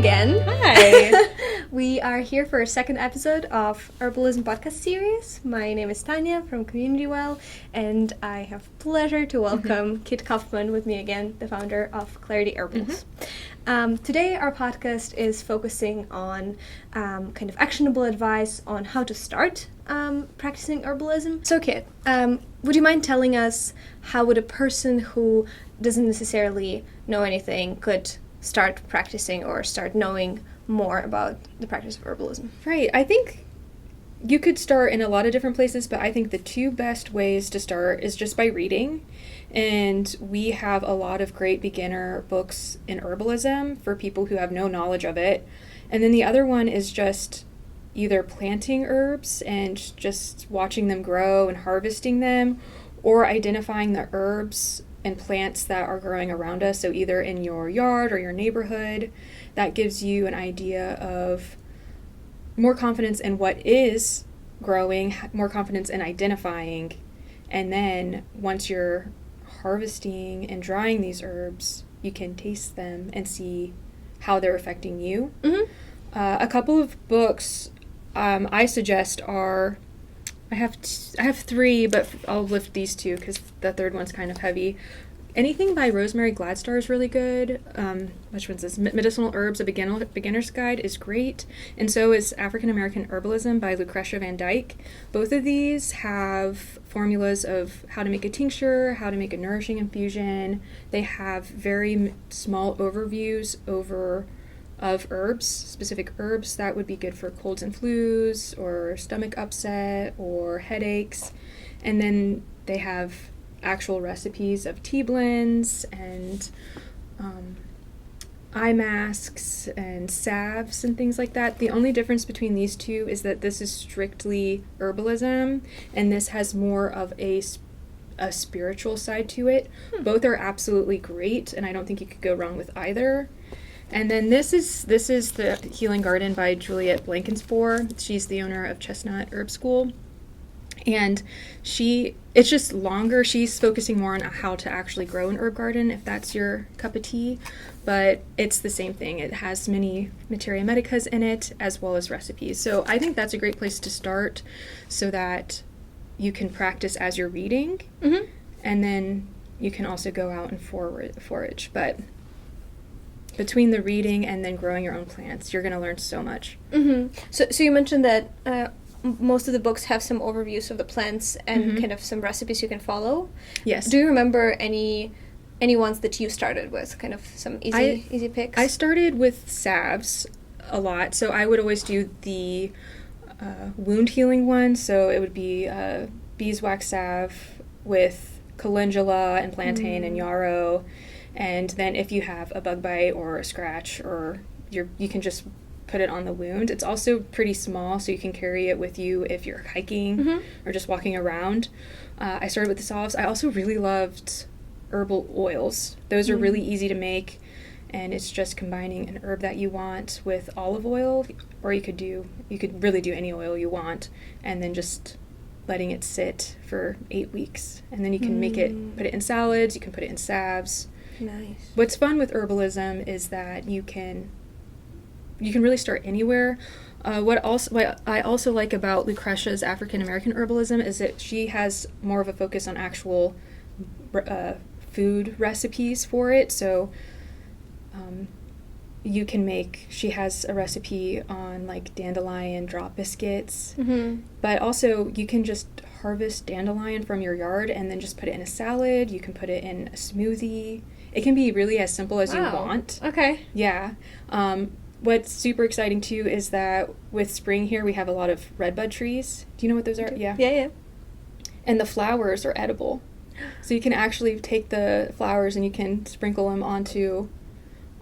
again. Hi. We are here for a second episode of Herbalism podcast series. My name is Tanya from Community Well, and I have pleasure to welcome Kit Kaufman with me again, the founder of Clarity Herbals. Today our podcast is focusing on kind of actionable advice on how to start practicing herbalism. So Kit, would you mind telling us how would a person who doesn't necessarily know anything could start practicing or start knowing more about the practice of herbalism? Right. I think you could start in a lot of different places, but I think the two best ways to start is just by reading. And we have a lot of great beginner books in herbalism for people who have no knowledge of it. And then the other one is just either planting herbs and just watching them grow and harvesting them, or identifying the herbs and plants that are growing around us, so either in your yard or your neighborhood. That gives you an idea of more confidence in what is growing, more confidence in identifying, and then once you're harvesting and drying these herbs, you can taste them and see how they're affecting you. A couple of books I suggest are, I have three, but I'll lift these two because the third one's kind of heavy. Anything by Rosemary Gladstar is really good. Which one's this? Medicinal Herbs, A Beginner's Guide is great. And so is African American Herbalism by Lucretia Van Dyke. Both of these have formulas of how to make a tincture, how to make a nourishing infusion. They have very small overviews of herbs, specific herbs that would be good for colds and flus or stomach upset or headaches. And then they have actual recipes of tea blends and eye masks and salves and things like that. The only difference between these two is that this is strictly herbalism and this has more of a spiritual side to it. Both are absolutely great, and I don't think you could go wrong with either. And then this is the Healing Garden by Juliette Blankenspore. She's the owner of Chestnut Herb School. And it's just longer. She's focusing more on how to actually grow an herb garden, if that's your cup of tea. But it's the same thing. It has many materia medicas in it, as well as recipes. So I think that's a great place to start so that you can practice as you're reading. And then you can also go out and forage. But between the reading and then growing your own plants, you're going to learn so much. So you mentioned that most of the books have some overviews of the plants and kind of some recipes you can follow. Yes. Do you remember any ones that you started with? Kind of some easy picks? I started with salves a lot. So I would always do the wound healing one. So it would be beeswax salve with calendula and plantain and yarrow. And then if you have a bug bite or a scratch, or you can just put it on the wound. It's also pretty small, so you can carry it with you if you're hiking or just walking around. I started with the salves. I also really loved herbal oils. Those are really easy to make, and it's just combining an herb that you want with olive oil, or you could really do any oil you want, and then just letting it sit for 8 weeks. And then you can put it in salads, you can put it in salves. Nice. What's fun with herbalism is that you can really start anywhere. What I also like about Lucretia's African American Herbalism is that she has more of a focus on actual food recipes for it. So you can she has a recipe on like dandelion drop biscuits, but also you can just harvest dandelion from your yard and then just put it in a salad. You can put it in a smoothie. It can be really as simple as you want. Okay. Yeah. What's super exciting too is that with spring here we have a lot of redbud trees. Do you know what those are? Yeah. And the flowers are edible. So you can actually take the flowers and you can sprinkle them onto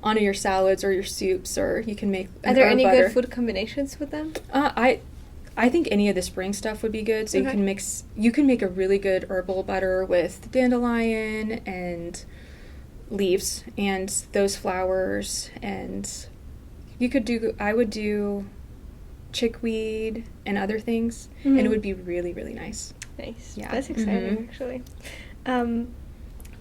your salads or your soups, or you can make Are there any butter. good food combinations with them? I think any of the spring stuff would be good. So you can make a really good herbal butter with dandelion and leaves and those flowers, and I would do chickweed and other things, and it would be really, really nice. Nice. Yeah. That's exciting, actually.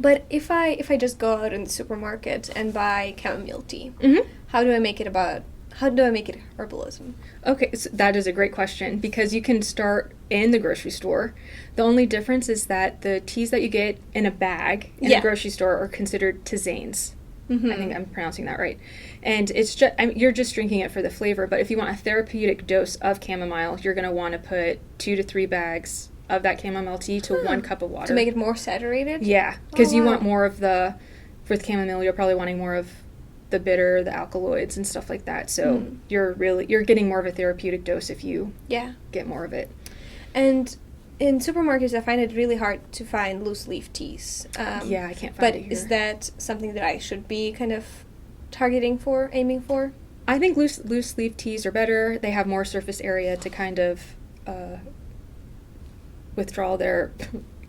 But if I just go out in the supermarket and buy chamomile tea, Mm-hmm. how do I make it herbalism? Okay, so that is a great question because you can start in the grocery store. The only difference is that the teas that you get in a bag in the grocery store are considered tisanes. Mm-hmm. I think I'm pronouncing that right. And it's just you're just drinking it for the flavor, but if you want a therapeutic dose of chamomile, you're going to want to put 2 to 3 bags of that chamomile tea to 1 cup of water. To make it more saturated? Yeah, because you wow. want more of with chamomile, you're probably wanting more of the bitter, the alkaloids, and stuff like that. So you're getting more of a therapeutic dose if you get more of it. And in supermarkets, I find it really hard to find loose leaf teas. Yeah, I can't find but it here. Is that something that I should be kind of aiming for? I think loose leaf teas are better. They have more surface area to kind of withdraw their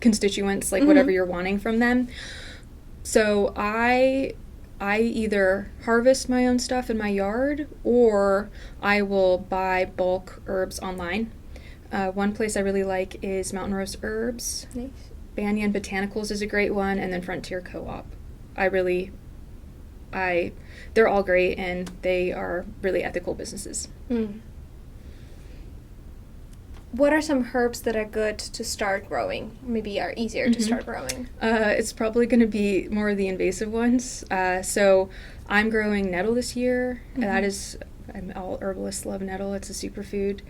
constituents, like whatever you're wanting from them. So I either harvest my own stuff in my yard or I will buy bulk herbs online. One place I really like is Mountain Rose Herbs. Nice. Banyan Botanicals is a great one, and then Frontier Co-op. They're all great, and they are really ethical businesses. What are some herbs that are good to start growing? Maybe are easier to start growing? It's probably going to be more of the invasive ones. So I'm growing nettle this year. All herbalists love nettle. It's a superfood.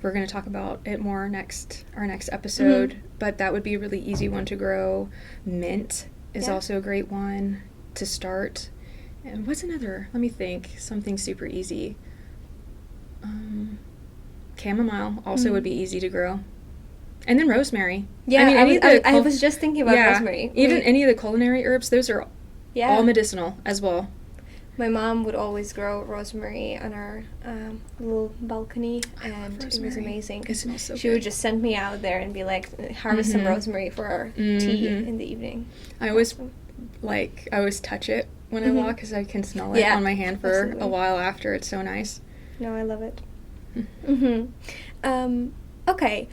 We're going to talk about it more our next episode. But that would be a really easy one to grow. Mint is also a great one to start. And what's another? Let me think. Something super easy. Chamomile also would be easy to grow. And then rosemary. Yeah, I was just thinking about rosemary. Even any of the culinary herbs, those are all medicinal as well. My mom would always grow rosemary on our little balcony, and it was amazing. It smells so she good. would just send me out there and be like, harvest some rosemary for our tea in the evening. I always touch it when I walk because I can smell it on my hand for a while after. It's so nice. No, I love it. Okay.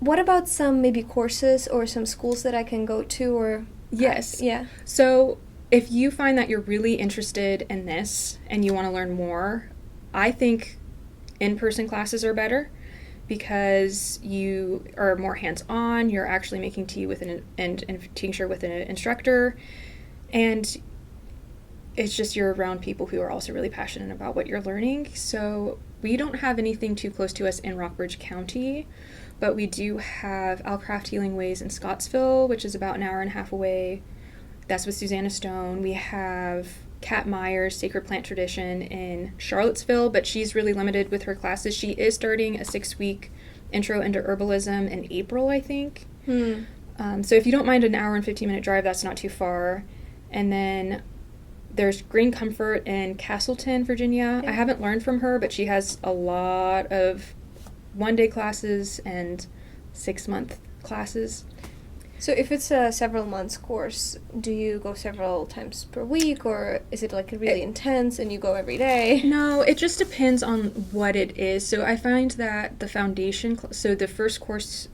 What about some maybe courses or some schools that I can go to or... Yes. So if you find that you're really interested in this and you want to learn more, I think in-person classes are better because you are more hands-on. You're actually making tea with and tincture with an instructor, and it's just you're around people who are also really passionate about what you're learning. So we don't have anything too close to us in Rockbridge County, but we do have Alcraft Healing Ways in Scottsville, which is about an hour and a half away. That's with Susanna Stone. We have Kat Meyer's Sacred Plant Tradition in Charlottesville, but she's really limited with her classes. She is starting a 6-week intro into herbalism in April, I think. So if you don't mind an hour and 15-minute drive, that's not too far. And then there's Green Comfort in Castleton, Virginia. I haven't learned from her, but she has a lot of one-day classes and 6-month classes. So if it's a several months course, do you go several times per week, or is it like really intense and you go every day? No, it just depends on what it is. So I find that the foundation, so the first course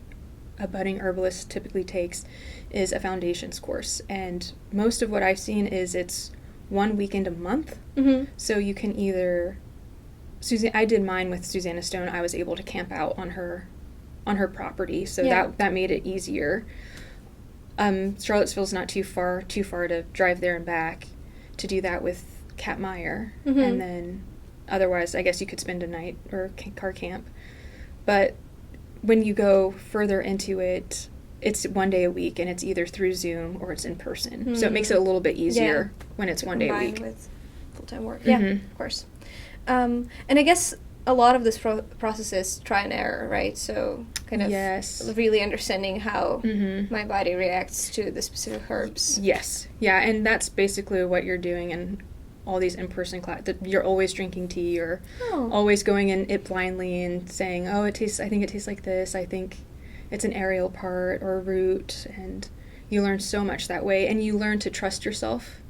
a budding herbalist typically takes is a foundations course. And most of what I've seen is it's 1 weekend a month. So you can either, I did mine with Susanna Stone. I was able to camp out on her property, so that made it easier. Charlottesville's not too far to drive there and back to do that with Kat Meyer. And then otherwise, I guess you could spend a night or car camp. But when you go further into it, it's 1 day a week, and it's either through Zoom or it's in person. So it makes it a little bit easier when it's 1 day a week. With full-time work. Yeah, of course. And I guess a lot of this process is try and error, right? So kind of really understanding how my body reacts to the specific herbs. Yes. Yeah, and that's basically what you're doing in all these in-person classes. You're always drinking tea or always going in it blindly and saying, I think it tastes like this. I think it's an aerial part or a root. And you learn so much that way. And you learn to trust yourself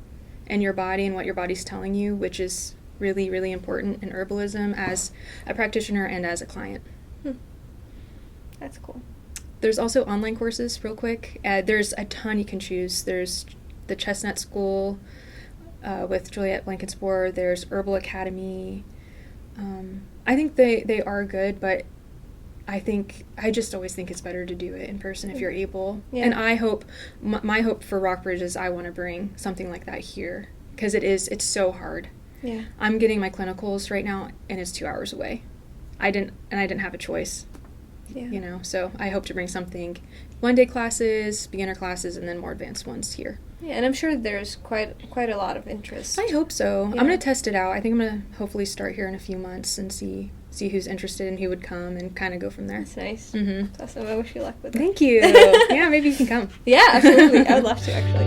and your body and what your body's telling you, which is really, really important in herbalism as a practitioner and as a client. That's cool. There's also online courses, real quick. There's a ton you can choose. There's the Chestnut School with Juliet Blankenspore. There's Herbal Academy. I think they are good, but I just always think it's better to do it in person if you're able. Yeah. And I hope, my hope for Rockbridge is I want to bring something like that here, because it's so hard. Yeah. I'm getting my clinicals right now, and it's 2 hours away. I didn't have a choice. Yeah. You know, so I hope to bring something, 1-day classes, beginner classes, and then more advanced ones here. Yeah, and I'm sure there's quite a lot of interest. I hope so. Yeah. I'm going to test it out. I think I'm going to hopefully start here in a few months and see who's interested and who would come and kind of go from there. That's nice. Mm-hmm. That's awesome. I wish you luck with it. Thank you. Yeah, maybe you can come. Yeah, absolutely. I would love to, actually.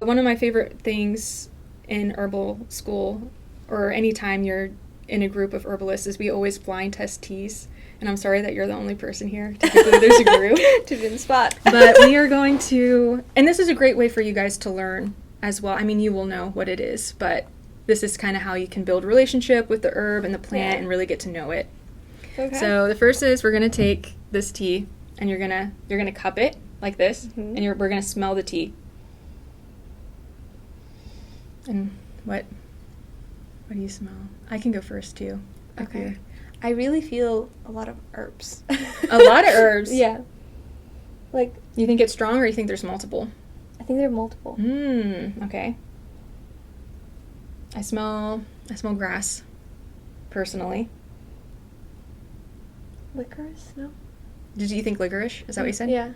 One of my favorite things in herbal school, or any time you're in a group of herbalists, is we always blind test teas. And I'm sorry that you're the only person here. Typically there's a group. To be in the spot. But we are going to, and this is a great way for you guys to learn as well. I mean, you will know what it is, but this is kind of how you can build a relationship with the herb and the plant and really get to know it. Okay. So the first is we're going to take this tea, and you're going to cup it like this, and we're going to smell the tea. And what do you smell? I can go first too. Okay. I really feel a lot of herbs. A lot of herbs? Yeah. Like, you think it's strong, or you think there's multiple? I think there are multiple. Okay. I smell grass, personally. Licorice? No? Did you think licorice? Is that what you said? Yeah.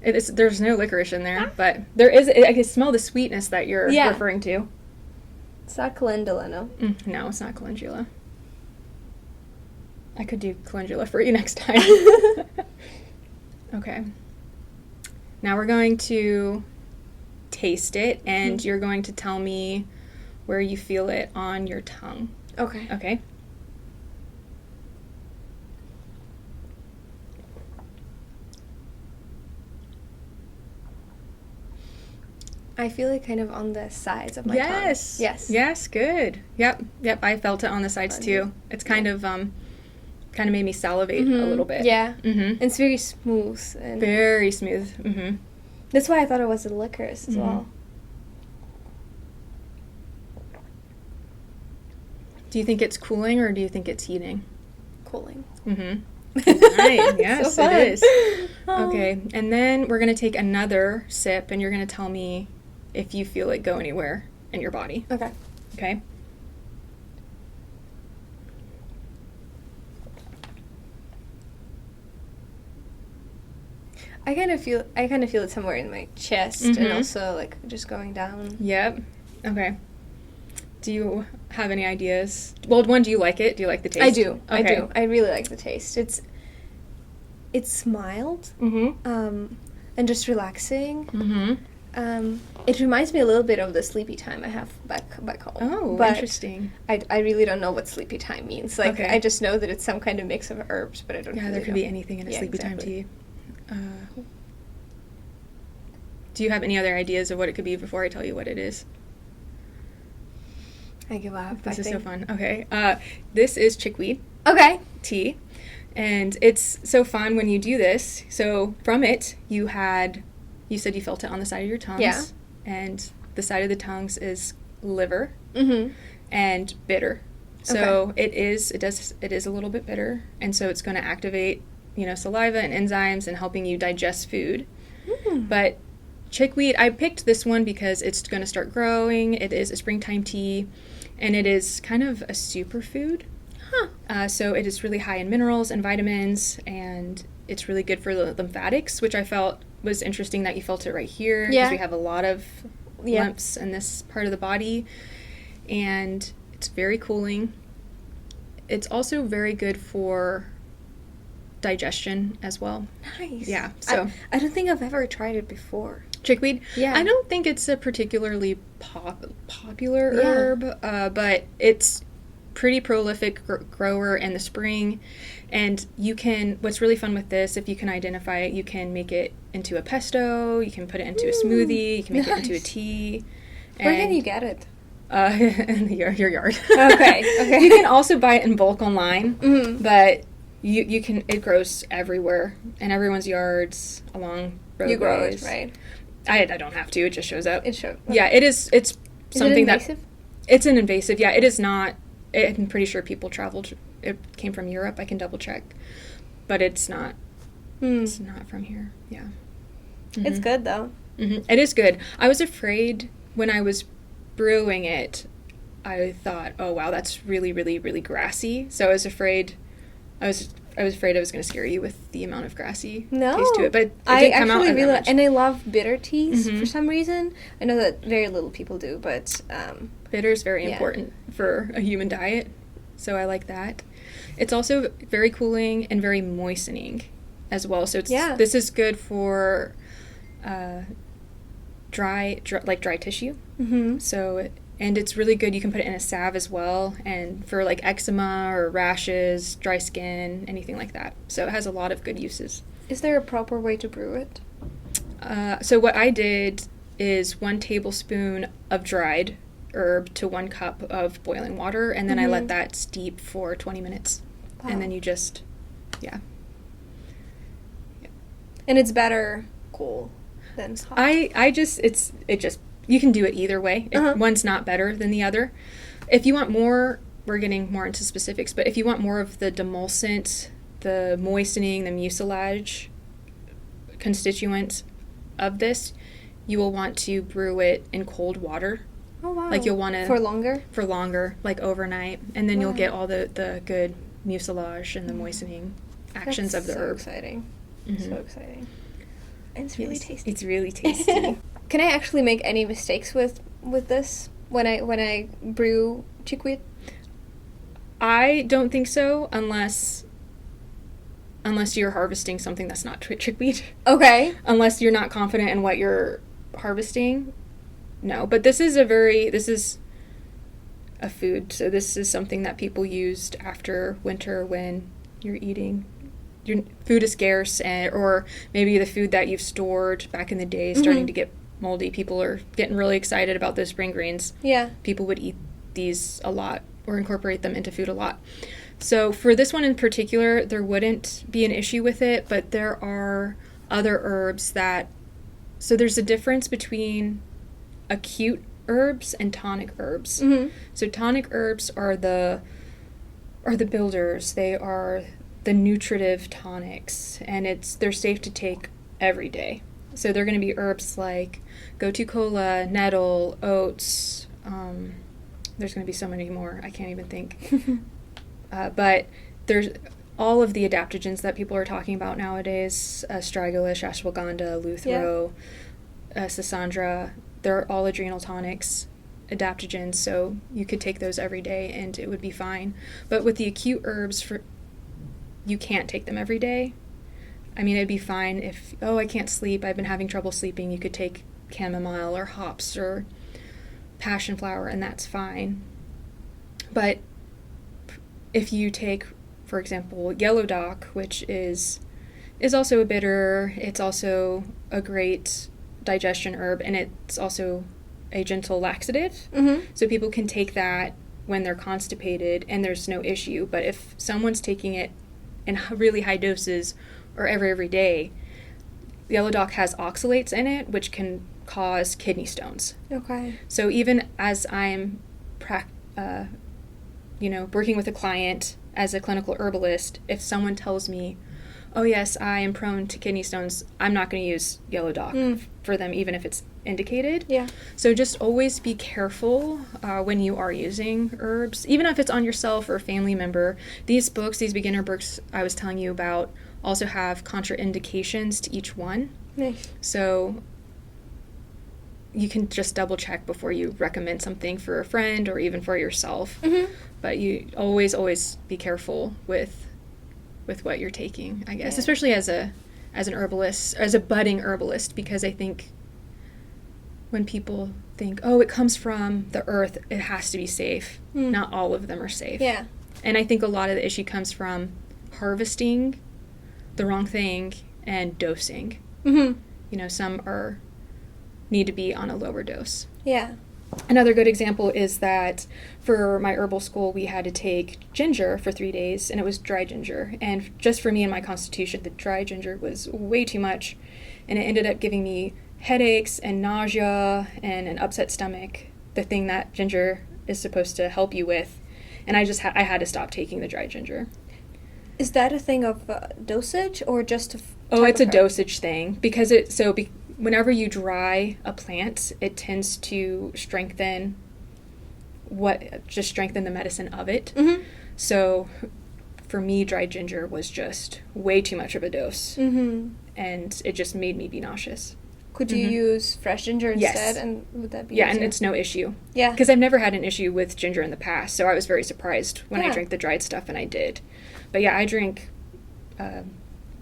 There's no licorice in there, but there is. I can smell the sweetness that you're referring to. It's not calendula, no? No, it's not calendula. I could do calendula for you next time. Okay. Now we're going to taste it, and you're going to tell me where you feel it on your tongue. Okay. Okay. I feel it kind of on the sides of my tongue. Yes. Yes, good. Yep, I felt it on the sides too. It's kind of made me salivate a little bit. Yeah. And it's very smooth. And very smooth. That's why I thought it was the licorice as well. Do you think it's cooling, or do you think it's heating? Cooling. Right. Yes, so it is. Okay, and then we're going to take another sip, and you're going to tell me if you feel it go anywhere in your body. Okay. Okay? I kind of feel it somewhere in my chest, and also like just going down. Yep. Okay. Do you have any ideas? Well, one, do you like it? Do you like the taste? I do. Okay. I do. I really like the taste. It's mild. And just relaxing. It reminds me a little bit of the sleepy time I have back home. Oh, but interesting. I really don't know what sleepy time means. Like, I just know that it's some kind of mix of herbs, but I don't. Yeah, there could be anything in a sleepy time tea. Do you have any other ideas of what it could be before I tell you what it is? I give up. This is so fun. Okay. This is chickweed. Okay. Tea. And it's so fun when you do this. So from it, you said you felt it on the side of your tongues. Yeah. And the side of the tongues is liver and bitter. So it is a little bit bitter. And so it's going to activate, saliva and enzymes and helping you digest food. But chickweed, I picked this one because it's going to start growing. It is a springtime tea, and it is kind of a superfood. So it is really high in minerals and vitamins, and it's really good for the lymphatics, which I felt was interesting that you felt it right here, because we have a lot of lymphs in this part of the body, and it's very cooling. It's also very good for digestion as well. Nice. Yeah. So I don't think I've ever tried it before. Chickweed? Yeah. I don't think it's a particularly popular herb, but it's pretty prolific grower in the spring. And what's really fun with this, if you can identify it, you can make it into a pesto, you can put it into a smoothie, you can make it into a tea. Where can you get it? In your yard. Okay. You can also buy it in bulk online, but you can. It grows everywhere, in everyone's yards, along roadways. You grow it, right? I don't have to. It just shows up. It shows. Yeah, it is. It's something it invasive? It's an invasive. Yeah, it is not. I'm pretty sure people traveled. It came from Europe. I can double check, but it's not. It's not from here. Yeah. Mm-hmm. It's good though. Mm-hmm. It is good. I was afraid when I was brewing it. I thought, oh wow, that's really, really, really grassy. So I was afraid. I was afraid I was going to scare you with the amount of grassy taste to it, but it didn't come out really much. And I love bitter teas for some reason. I know that very little people do, but bitter is very important for a human diet, so I like that. It's also very cooling and very moistening as well. So this is good for dry tissue. Mm-hmm. So. And it's really good. You can put it in a salve as well, and for like eczema or rashes, dry skin, anything like that. So it has a lot of good uses. Is there a proper way to brew it? So what I did is 1 tablespoon of dried herb to 1 cup of boiling water, and then I let that steep for 20 minutes. Wow. And then you just, And it's better cool than hot. You can do it either way. One's not better than the other. If you want more, we're getting more into specifics, but if you want more of the demulcent, the moistening, the mucilage constituent of this, you will want to brew it in cold water. Oh, wow. Like you'll want to... For longer? For longer, like overnight. And then you'll get all the good mucilage and the moistening actions of the herb. Exciting. Mm-hmm. So exciting. And it's really tasty. It's really tasty. Can I actually make any mistakes with this when I brew chickweed? I don't think so, unless you're harvesting something that's not chickweed. Okay. Unless you're not confident in what you're harvesting. No, but this is a food, so this is something that people used after winter when your food is scarce, or maybe the food that you've stored back in the day is starting to get moldy. People are getting really excited about those spring greens. Yeah. People would eat these a lot or incorporate them into food a lot. So for this one in particular, there wouldn't be an issue with it, but there are other herbs so there's a difference between acute herbs and tonic herbs. Mm-hmm. So tonic herbs are the builders. They are the nutritive tonics, and they're safe to take every day. So they're going to be herbs like gotu kola, nettle, oats. There's going to be so many more. I can't even think. But there's all of the adaptogens that people are talking about nowadays: astragalus, ashwagandha, luthro, schisandra. They're all adrenal tonics, adaptogens. So you could take those every day, and it would be fine. But with the acute herbs, you can't take them every day. I mean, it'd be fine if, I can't sleep, I've been having trouble sleeping, you could take chamomile or hops or passion flower, and that's fine. But if you take, for example, yellow dock, which is also a bitter, it's also a great digestion herb, and it's also a gentle laxative. Mm-hmm. So people can take that when they're constipated, and there's no issue. But if someone's taking it in really high doses or every day, yellow dock has oxalates in it, which can cause kidney stones. Okay. So even as I'm working with a client as a clinical herbalist, if someone tells me, oh yes, I am prone to kidney stones, I'm not going to use yellow dock for them, even if it's indicated. Yeah. So just always be careful when you are using herbs, even if it's on yourself or a family member. These beginner books I was telling you about, also have contraindications to each one. Nice. So you can just double check before you recommend something for a friend or even for yourself. Mm-hmm. But you always be careful with what you're taking, I guess, especially as an herbalist, as a budding herbalist, because I think when people think, it comes from the earth, it has to be safe. Not all of them are safe. Yeah. And I think a lot of the issue comes from harvesting the wrong thing and dosing. Mm-hmm. Some need to be on a lower dose. Yeah. Another good example is that for my herbal school, we had to take ginger for 3 days, and it was dry ginger. And just for me and my constitution, the dry ginger was way too much, and it ended up giving me headaches and nausea and an upset stomach, the thing that ginger is supposed to help you with. And I had to stop taking the dried ginger. Is that a thing of dosage or just It's a dosage thing, because whenever you dry a plant, it tends to strengthen the medicine of it. Mm-hmm. So for me, dried ginger was just way too much of a dose. Mm-hmm. And it just made me be nauseous. Could you use fresh ginger instead? Yes. And would that be Yeah, easier? and it's no issue. Yeah. Because I've never had an issue with ginger in the past, so I was very surprised when I drank the dried stuff, and I did. But yeah, I drink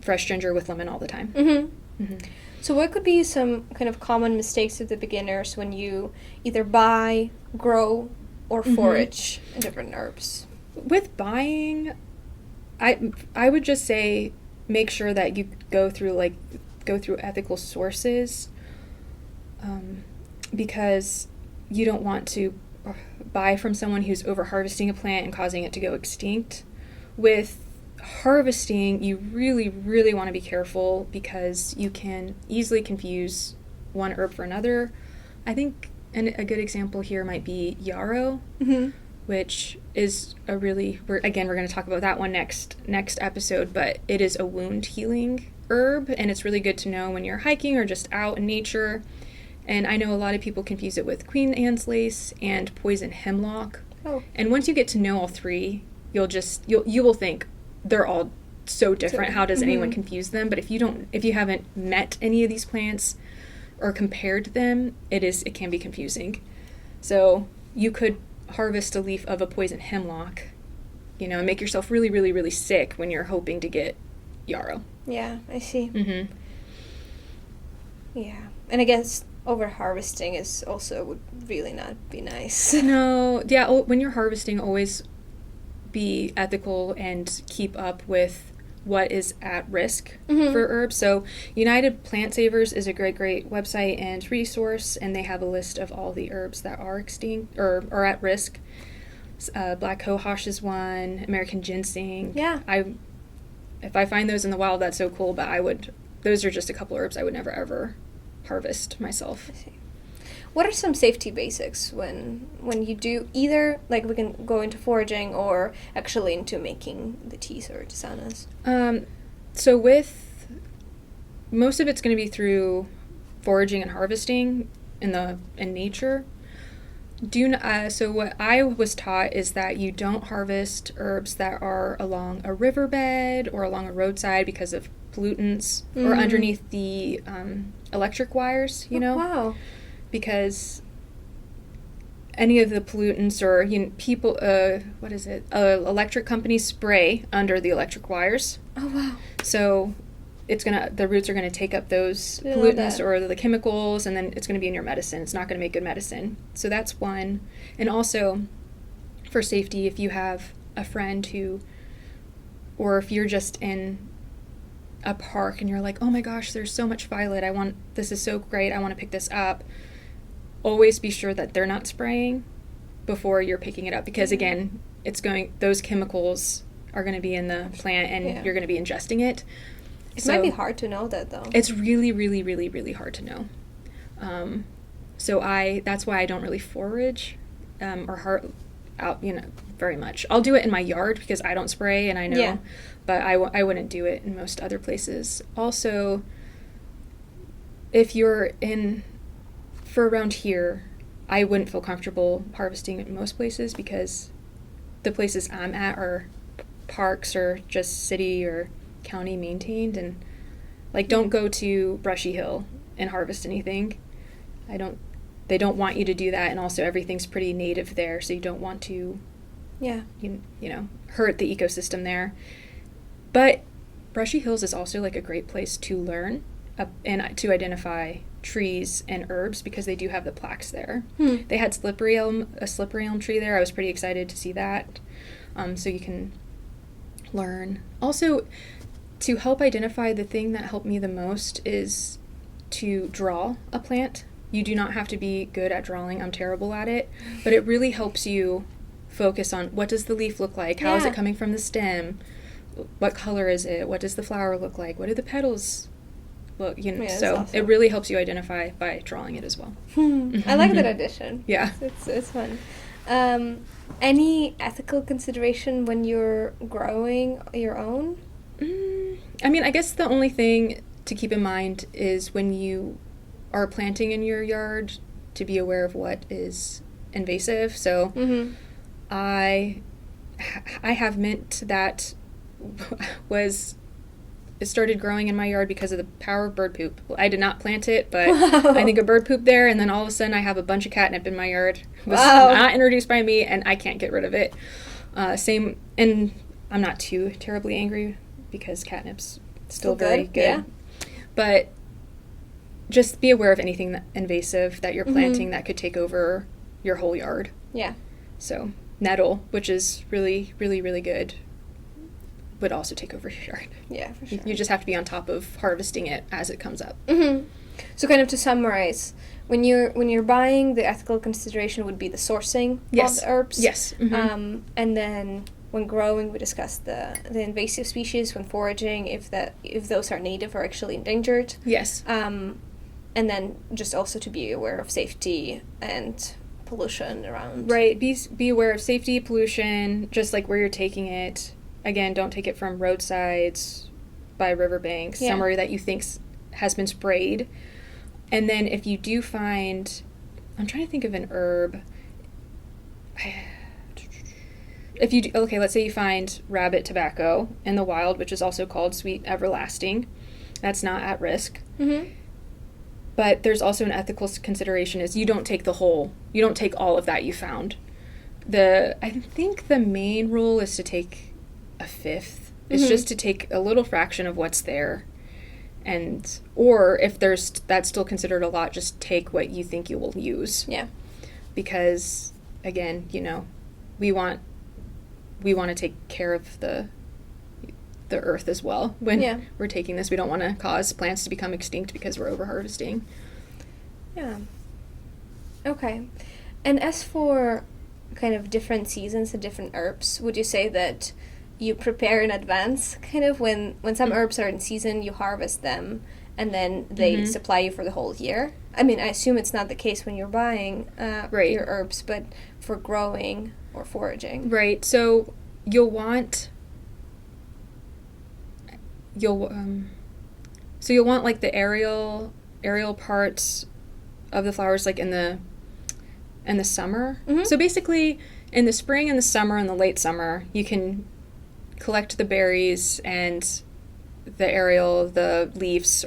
fresh ginger with lemon all the time. Mm-hmm. Mm-hmm. So what could be some kind of common mistakes of the beginners when you either buy, grow, or forage different herbs? With buying, I would just say make sure that you go through ethical sources, because you don't want to buy from someone who's over harvesting a plant and causing it to go extinct. With harvesting, you really, really want to be careful, because you can easily confuse one herb for another. I think a good example here might be yarrow, which is we're going to talk about that one next episode, but it is a wound healing herb, and it's really good to know when you're hiking or just out in nature. And I know a lot of people confuse it with Queen Anne's lace and poison hemlock. Oh. And once you get to know all three, you will think they're all so different. How does anyone confuse them? But if you haven't met any of these plants or compared them, it can be confusing. So you could harvest a leaf of a poison hemlock, and make yourself really, really, really sick when you're hoping to get yarrow. Yeah, I see. Mm-hmm. Yeah, and I guess over harvesting would really not be nice. No, yeah. When you're harvesting, always be ethical and keep up with what is at risk for herbs. So United Plant Savers is a great website and resource, and they have a list of all the herbs that are extinct or are at risk. Black cohosh is one, American ginseng. Yeah. If I find those in the wild, that's so cool, but those are just a couple herbs I would never ever harvest myself. I see. What are some safety basics when you do either, like we can go into foraging or actually into making the teas or tisanas? So with most of it's going to be through foraging and harvesting in nature. So what I was taught is that you don't harvest herbs that are along a riverbed or along a roadside because of pollutants, or underneath the electric wires, Wow. Because any of the pollutants or people, electric companies spray under the electric wires. Oh, wow. So the roots are gonna take up those pollutants or the chemicals, and then it's gonna be in your medicine. It's not gonna make good medicine. So that's one. And also, for safety, if you have a friend or if you're just in a park and you're like, oh my gosh, there's so much violet. This is so great. I want to pick this up. Always be sure that they're not spraying before you're picking it up, because again, those chemicals are going to be in the plant, and you're going to be ingesting it. It might be hard to know that, though. It's really, really, really, really hard to know. That's why I don't really forage very much. I'll do it in my yard because I don't spray, and I know, but I wouldn't do it in most other places. Also, if you're for around here, I wouldn't feel comfortable harvesting in most places, because the places I'm at are parks or just city or county maintained, and don't go to Brushy Hill and harvest anything. They don't want you to do that, and also everything's pretty native there, so you don't want to hurt the ecosystem there. But Brushy Hills is also a great place to learn and to identify trees and herbs, because they do have the plaques there. They had a slippery elm tree there. I was pretty excited to see that. So you can learn. Also, to help identify, the thing that helped me the most is to draw a plant. You do not have to be good at drawing. I'm terrible at it. But it really helps you focus on, what does the leaf look like? How is it coming from the stem? What color is it? What does the flower look like? What book, you know, Yeah, so awesome. it really helps you identify by drawing it as well. I like that addition. Yeah. It's fun. Any ethical consideration when you're growing your own? I mean, I guess the only thing to keep in mind is when you are planting in your yard to be aware of what is invasive. So I have mint that it started growing in my yard because of the power of bird poop. I did not plant it, but I think a bird pooped there, and then all of a sudden I have a bunch of catnip in my yard. It was not introduced by me, and I can't get rid of it. And I'm not too terribly angry because catnip's still very good. Yeah. But just be aware of anything invasive that you're planting that could take over your whole yard. Yeah. So nettle, which is really, really, really good, would also take over your yard. Yeah, for sure. You just have to be on top of harvesting it as it comes up. So kind of to summarize, when you're buying, the ethical consideration would be the sourcing of the herbs. Yes. And then when growing, we discussed the invasive species. When foraging, if those are native or actually endangered. Yes. And then just also to be aware of safety and pollution around. Right. Be aware of safety, pollution, just like where you're taking it. Again, don't take it from roadsides, by riverbanks, somewhere that you think has been sprayed. And then if you do find, I'm trying to think of an herb. Let's say you find rabbit tobacco in the wild, which is also called sweet everlasting. That's not at risk. But there's also an ethical consideration is you don't take all of that you found. I think the main rule is to take a fifth. It's just to take a little fraction of what's there. Or if that's still considered a lot, just take what you think you will use. Yeah. Because again, you know, we want to take care of the earth as well when we're taking this. We don't want to cause plants to become extinct because we're over harvesting. Yeah. Okay. And as for kind of different seasons and different herbs, would you say that you prepare in advance, kind of when some herbs are in season, you harvest them and then they supply you for the whole year? I mean, I assume it's not the case when you're buying your herbs, but for growing or foraging. Right. So you'll want like the aerial parts of the flowers, like in the summer. So basically in the spring and the summer and the late summer, you can collect the berries and the leaves,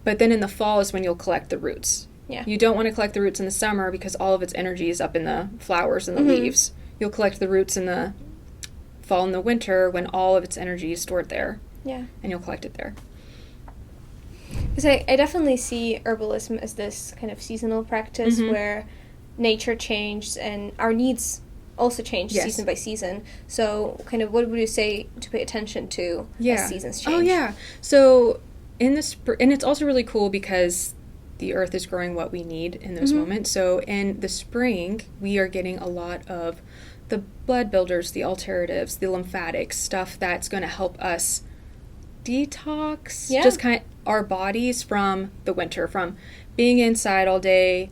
but then in the fall is when you'll collect the roots. Yeah. You don't want to collect the roots in the summer because all of its energy is up in the flowers and the leaves. You'll collect the roots in the fall and the winter when all of its energy is stored there. Yeah. And you'll collect it there. Because I definitely see herbalism as this kind of seasonal practice where nature changes and our needs also change season by season. So kind of what would you say to pay attention to as seasons change? Oh, yeah. So in the spring, and it's also really cool because the earth is growing what we need in those moments. So in the spring, we are getting a lot of the blood builders, the alteratives, the lymphatics, stuff that's going to help us detox just kind of our bodies from the winter, from being inside all day,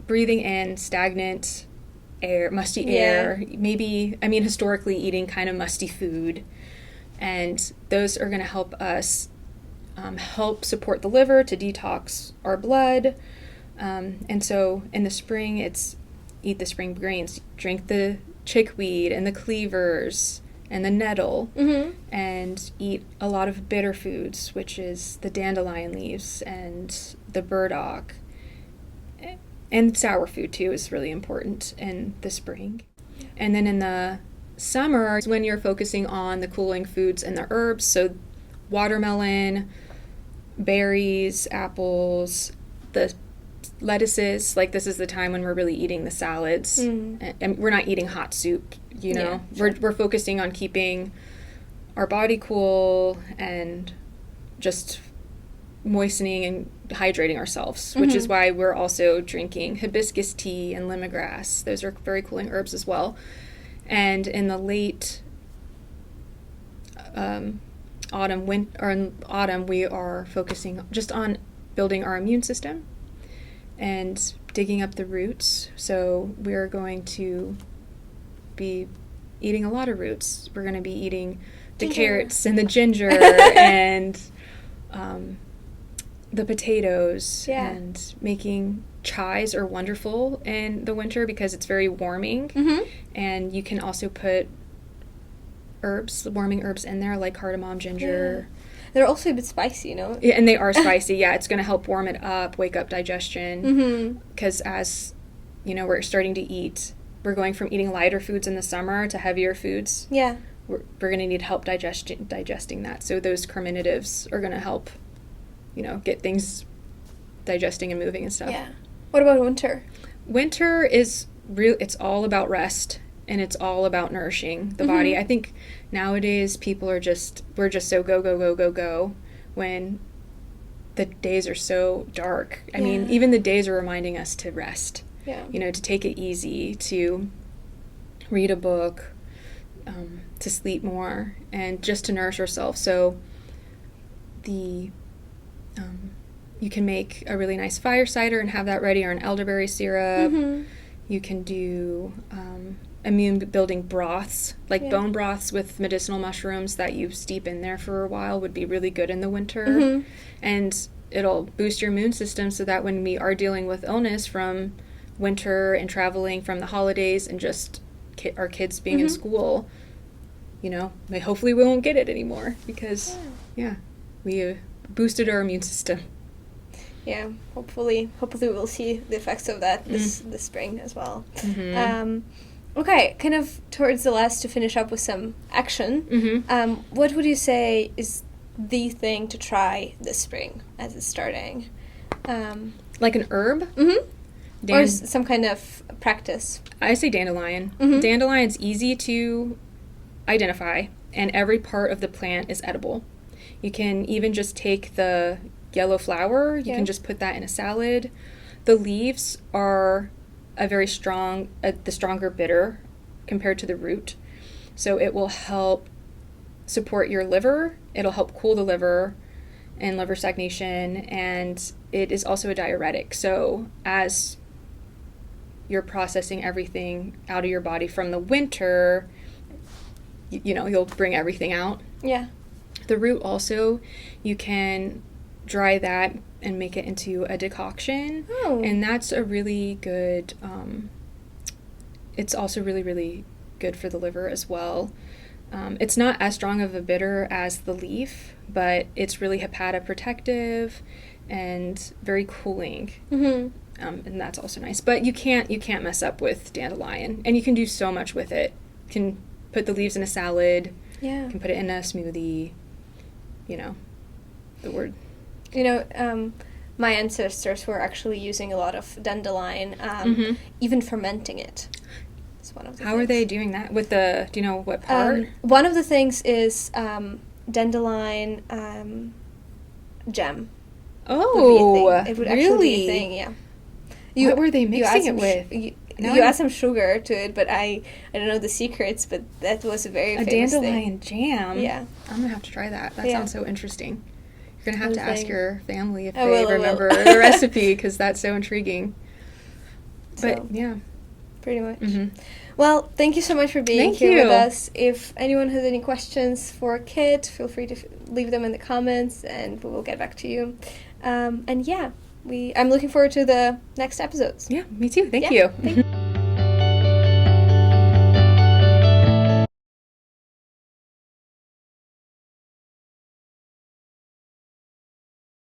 breathing in stagnant air, musty air, maybe, I mean, historically eating kind of musty food. And those are going to help us help support the liver to detox our blood. And so in the spring, it's eat the spring greens, drink the chickweed and the cleavers and the nettle, and eat a lot of bitter foods, which is the dandelion leaves and the burdock. And sour food, too, is really important in the spring. Yeah. And then in the summer is when you're focusing on the cooling foods and the herbs, so watermelon, berries, apples, the lettuces. Like, this is the time when we're really eating the salads. And we're not eating hot soup, you know. Yeah, sure. We're focusing on keeping our body cool and just moistening and hydrating ourselves, which is why we're also drinking hibiscus tea and lemongrass. Those are very cooling herbs as well. And in the late in autumn, we are focusing just on building our immune system and digging up the roots. So we're going to be eating a lot of roots. We're going to be eating the carrots and the ginger and the potatoes, and making chais are wonderful in the winter because it's very warming. And you can also put warming herbs in there like cardamom, ginger. They're also a bit spicy, Yeah, and they are spicy. It's going to help warm it up, wake up digestion. Because as we're starting to eat, we're going from eating lighter foods in the summer to heavier foods. We're going to need help digesting that. So those carminatives are going to help get things digesting and moving and stuff. What about winter? Winter is it's all about rest, and it's all about nourishing the body. I think nowadays we're just so go when the days are so dark. I mean, even the days are reminding us to rest. To take it easy, to read a book, to sleep more, and just to nourish ourselves. So you can make a really nice fire cider and have that ready, or an elderberry syrup. You can do immune-building broths, like bone broths with medicinal mushrooms that you steep in there for a while would be really good in the winter. And it'll boost your immune system so that when we are dealing with illness from winter and traveling from the holidays and just our kids being in school, hopefully we won't get it anymore because, we boosted our immune system. Hopefully we'll see the effects of that this spring as well. Okay, kind of towards the last, to finish up with some action, what would you say is the thing to try this spring as it's starting? Like an herb? Or some kind of practice. I say dandelion. Dandelion's easy to identify, and every part of the plant is edible. You can even just take the yellow flower, you can just put that in a salad. The leaves are the stronger bitter compared to the root. So it will help support your liver. It'll help cool the liver and liver stagnation, and it is also a diuretic. So as you're processing everything out of your body from the winter, you'll bring everything out. The root also, you can dry that and make it into a decoction. And that's a really good, it's also really, really good for the liver as well. It's not as strong of a bitter as the leaf, but it's really hepatoprotective and very cooling. And that's also nice. But you can't mess up with dandelion, and you can do so much with it. You can put the leaves in a salad. You can put it in a smoothie. The word. My ancestors were actually using a lot of dandelion, even fermenting it. It's one of the How things. are they doing that? With do you know what part? One of the things is dandelion jam. Oh, It would actually be a thing, What were they mixing it with? You add some sugar to it, but I don't know the secrets, but that was a very famous dandelion thing. jam? I'm going to have to try that. That sounds so interesting. You're going to have to ask your family if they remember the recipe, because that's so intriguing. But, pretty much. Well, thank you so much for being here with us. If anyone has any questions for Kit, feel free to leave them in the comments, and we will get back to you. I'm looking forward to the next episodes. Yeah, me too. Thank you.